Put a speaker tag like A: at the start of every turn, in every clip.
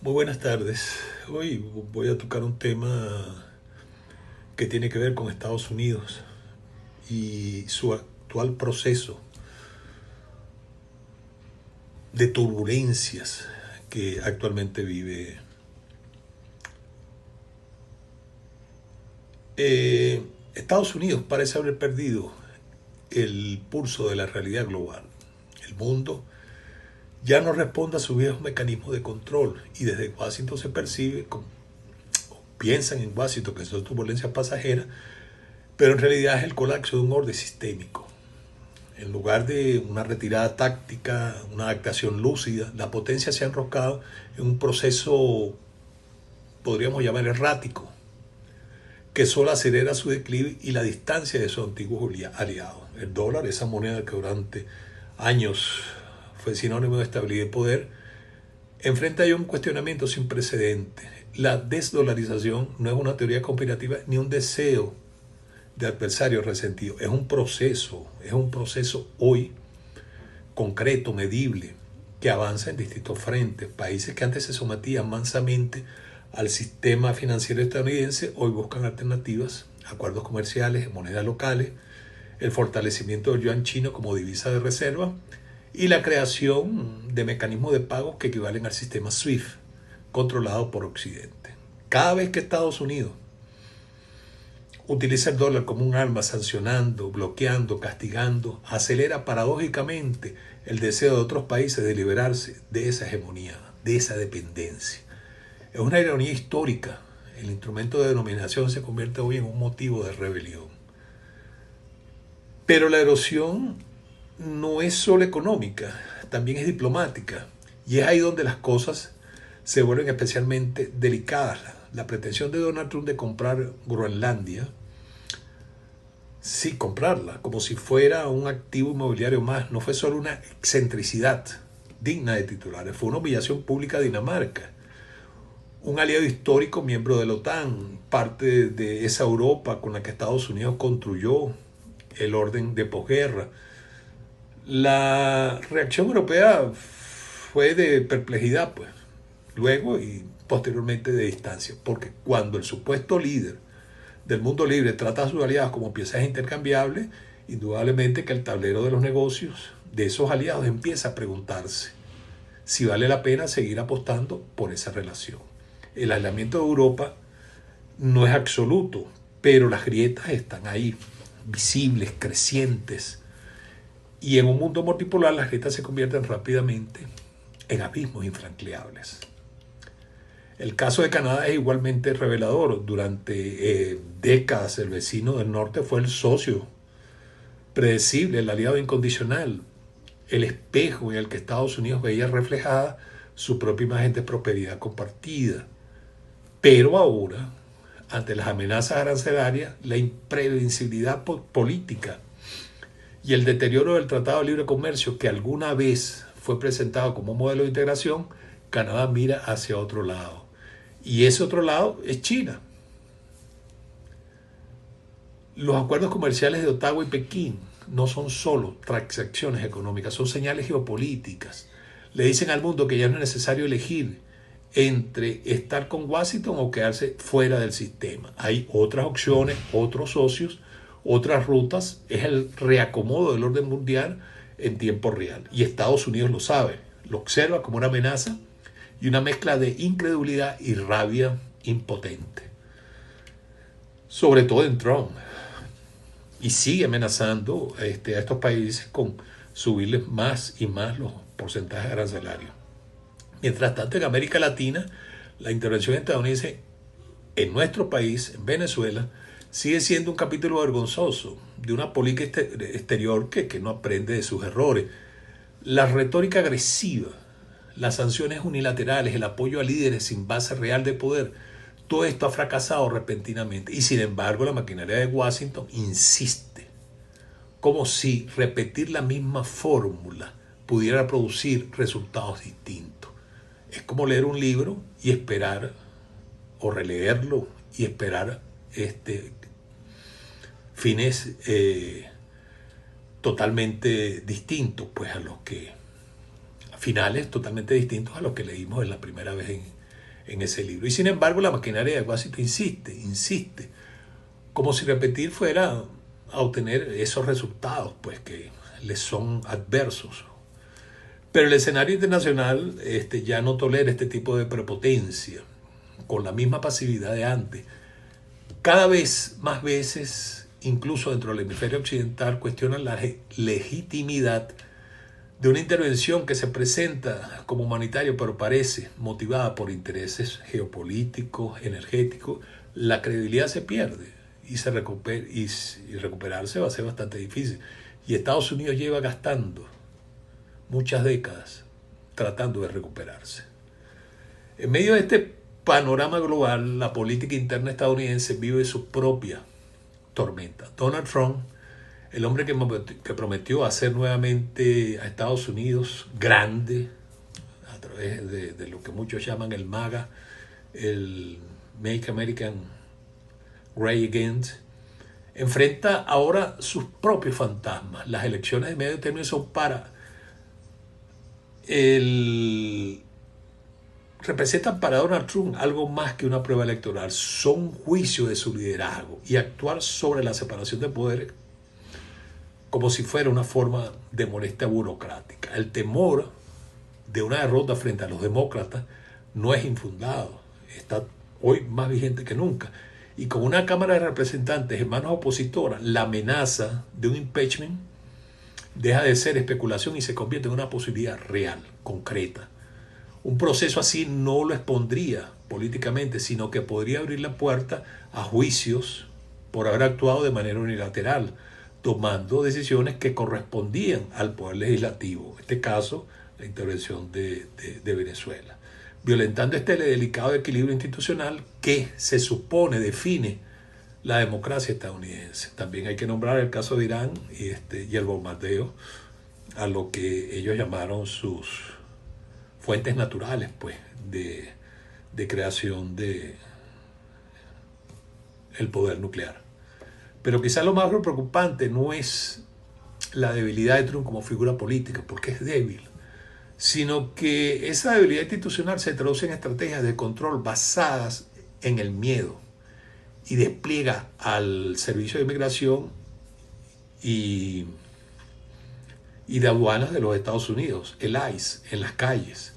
A: Muy buenas tardes. Hoy voy a tocar un tema que tiene que ver con Estados Unidos y su actual proceso de turbulencias que actualmente vive. Estados Unidos parece haber perdido el pulso de la realidad global. El mundo ya no responde a sus viejos mecanismos de control y desde Washington se percibe, piensan en Washington que son turbulencias pasajeras, pero en realidad es el colapso de un orden sistémico. En lugar de una retirada táctica, una adaptación lúcida, la potencia se ha enroscado en un proceso, podríamos llamar errático, que solo acelera su declive y la distancia de sus antiguos aliados. El dólar, esa moneda que durante años fue sinónimo de estabilidad y poder, enfrenta ya un cuestionamiento sin precedentes. La desdolarización no es una teoría conspirativa ni un deseo de adversario resentido. Es un proceso hoy concreto, medible, que avanza en distintos frentes. Países que antes se sometían mansamente al sistema financiero estadounidense hoy buscan alternativas, acuerdos comerciales, monedas locales, el fortalecimiento del yuan chino como divisa de reserva y la creación de mecanismos de pago que equivalen al sistema SWIFT, controlado por Occidente. Cada vez que Estados Unidos utiliza el dólar como un arma sancionando, bloqueando, castigando, acelera paradójicamente el deseo de otros países de liberarse de esa hegemonía, de esa dependencia. Es una ironía histórica. El instrumento de denominación se convierte hoy en un motivo de rebelión. Pero la erosión no es solo económica, también es diplomática. Y es ahí donde las cosas se vuelven especialmente delicadas. La pretensión de Donald Trump de comprar Groenlandia, sí, comprarla, como si fuera un activo inmobiliario más, no fue solo una excentricidad digna de titulares, fue una humillación pública a Dinamarca, un aliado histórico, miembro de la OTAN, parte de esa Europa con la que Estados Unidos construyó el orden de posguerra. La reacción europea fue de perplejidad, pues, luego y posteriormente de distancia, porque cuando el supuesto líder del mundo libre trata a sus aliados como piezas intercambiables, indudablemente que el tablero de los negocios de esos aliados empieza a preguntarse si vale la pena seguir apostando por esa relación. El aislamiento de Europa no es absoluto, pero las grietas están ahí, visibles, crecientes, y en un mundo multipolar las grietas se convierten rápidamente en abismos infranqueables. El caso de Canadá es igualmente revelador. Durante décadas el vecino del norte fue el socio predecible, el aliado incondicional, el espejo en el que Estados Unidos veía reflejada su propia imagen de prosperidad compartida. Pero ahora, ante las amenazas arancelarias, la imprevisibilidad política y el deterioro del Tratado de Libre Comercio, que alguna vez fue presentado como un modelo de integración, Canadá mira hacia otro lado. Y ese otro lado es China. Los acuerdos comerciales de Ottawa y Pekín no son solo transacciones económicas, son señales geopolíticas. Le dicen al mundo que ya no es necesario elegir entre estar con Washington o quedarse fuera del sistema. Hay otras opciones, otros socios, otras rutas. Es el reacomodo del orden mundial en tiempo real. Y Estados Unidos lo sabe, lo observa como una amenaza y una mezcla de incredulidad y rabia impotente. Sobre todo en Trump. Y sigue amenazando a estos países con subirles más y más los porcentajes arancelarios. Mientras tanto, en América Latina, la intervención estadounidense en nuestro país, en Venezuela, sigue siendo un capítulo vergonzoso de una política exterior que no aprende de sus errores. La retórica agresiva, las sanciones unilaterales, el apoyo a líderes sin base real de poder, todo esto ha fracasado repentinamente. Y sin embargo, la maquinaria de Washington insiste, como si repetir la misma fórmula pudiera producir resultados distintos. Es como leer un libro y esperar, o releerlo y esperar fines totalmente distintos, pues a los que, finales totalmente distintos a los que leímos en la primera vez en ese libro. Y sin embargo, la maquinaria de Washington insiste, como si repetir fuera a obtener esos resultados, pues que les son adversos. Pero el escenario internacional ya no tolera este tipo de prepotencia, con la misma pasividad de antes. Cada vez más veces, incluso dentro del hemisferio occidental, cuestionan la legitimidad de una intervención que se presenta como humanitaria, pero parece motivada por intereses geopolíticos, energéticos. La credibilidad se pierde y recuperarse va a ser bastante difícil. Y Estados Unidos lleva gastando muchas décadas tratando de recuperarse. En medio de este panorama global, la política interna estadounidense vive su propia tormenta. Donald Trump, el hombre que prometió hacer nuevamente a Estados Unidos grande a través de lo que muchos llaman el MAGA, el Make American Great Again, enfrenta ahora sus propios fantasmas. Las elecciones de medio término son representan para Donald Trump algo más que una prueba electoral. Son un juicio de su liderazgo y actuar sobre la separación de poderes como si fuera una forma de molestia burocrática. El temor de una derrota frente a los demócratas no es infundado. Está hoy más vigente que nunca. Y con una Cámara de Representantes en manos opositoras, la amenaza de un impeachment deja de ser especulación y se convierte en una posibilidad real, concreta. Un proceso así no lo expondría políticamente, sino que podría abrir la puerta a juicios por haber actuado de manera unilateral, tomando decisiones que correspondían al poder legislativo, en este caso la intervención de Venezuela, violentando este delicado equilibrio institucional que se supone define la democracia estadounidense. También hay que nombrar el caso de Irán y el bombardeo a lo que ellos llamaron sus fuentes naturales, pues, de creación de el poder nuclear. Pero quizás lo más preocupante no es la debilidad de Trump como figura política, porque es débil, sino que esa debilidad institucional se traduce en estrategias de control basadas en el miedo y despliega al Servicio de Inmigración y de Aduanas de los Estados Unidos, el ICE, en las calles.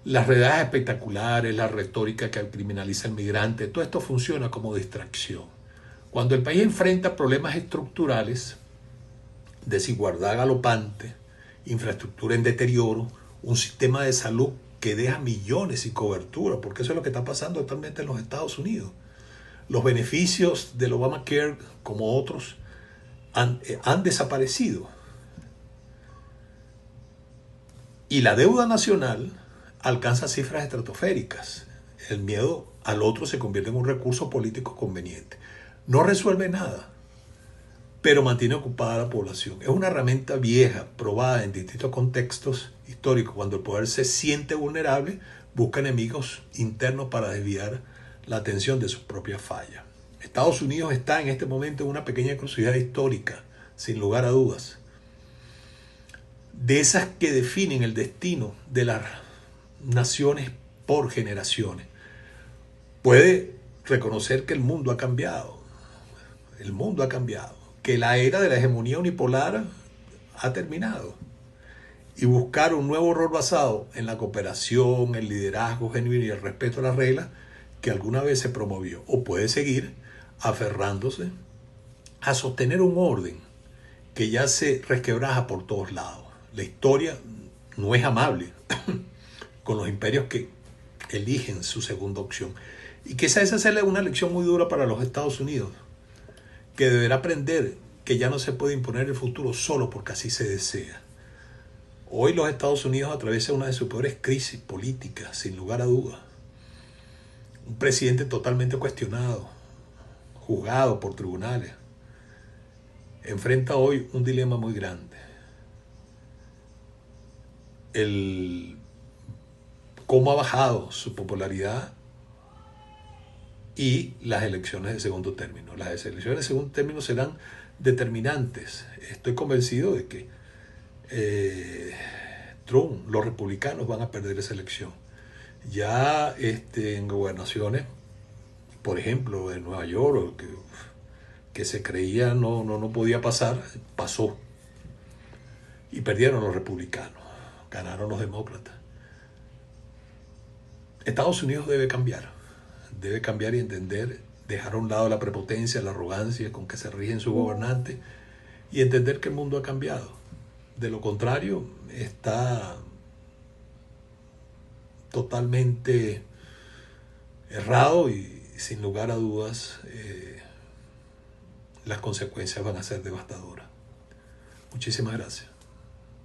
A: Las redadas espectaculares, la retórica que criminaliza al migrante, todo esto funciona como distracción. Cuando el país enfrenta problemas estructurales, desigualdad galopante, infraestructura en deterioro, un sistema de salud que deja millones sin cobertura, porque eso es lo que está pasando actualmente en los Estados Unidos. Los beneficios del Obamacare, como otros, han desaparecido. Y la deuda nacional alcanza cifras estratosféricas. El miedo al otro se convierte en un recurso político conveniente. No resuelve nada, pero mantiene ocupada a la población. Es una herramienta vieja, probada en distintos contextos históricos. Cuando el poder se siente vulnerable, busca enemigos internos para desviar la atención de sus propias fallas. Estados Unidos está en este momento en una pequeña encrucijada histórica, sin lugar a dudas. De esas que definen el destino de las naciones por generaciones. Puede reconocer que el mundo ha cambiado. El mundo ha cambiado. Que la era de la hegemonía unipolar ha terminado. Y buscar un nuevo rol basado en la cooperación, el liderazgo genuino y el respeto a las reglas que alguna vez se promovió. O puede seguir aferrándose a sostener un orden que ya se resquebraja por todos lados. La historia no es amable con los imperios que eligen su segunda opción. Y quizá esa sea una lección muy dura para los Estados Unidos, que deberá aprender que ya no se puede imponer el futuro solo porque así se desea. Hoy los Estados Unidos atraviesan una de sus peores crisis políticas, sin lugar a dudas. Un presidente totalmente cuestionado, juzgado por tribunales, enfrenta hoy un dilema muy grande. Cómo ha bajado su popularidad y las elecciones de segundo término. Las elecciones de segundo término serán determinantes. Estoy convencido de que Trump, los republicanos van a perder esa elección. Ya en gobernaciones, por ejemplo, en Nueva York, que se creía no podía pasar, pasó. Y perdieron los republicanos, ganaron los demócratas. Estados Unidos debe cambiar y entender, dejar a un lado la prepotencia, la arrogancia con que se rigen sus gobernantes y entender que el mundo ha cambiado. De lo contrario, está totalmente errado y sin lugar a dudas las consecuencias van a ser devastadoras. Muchísimas gracias.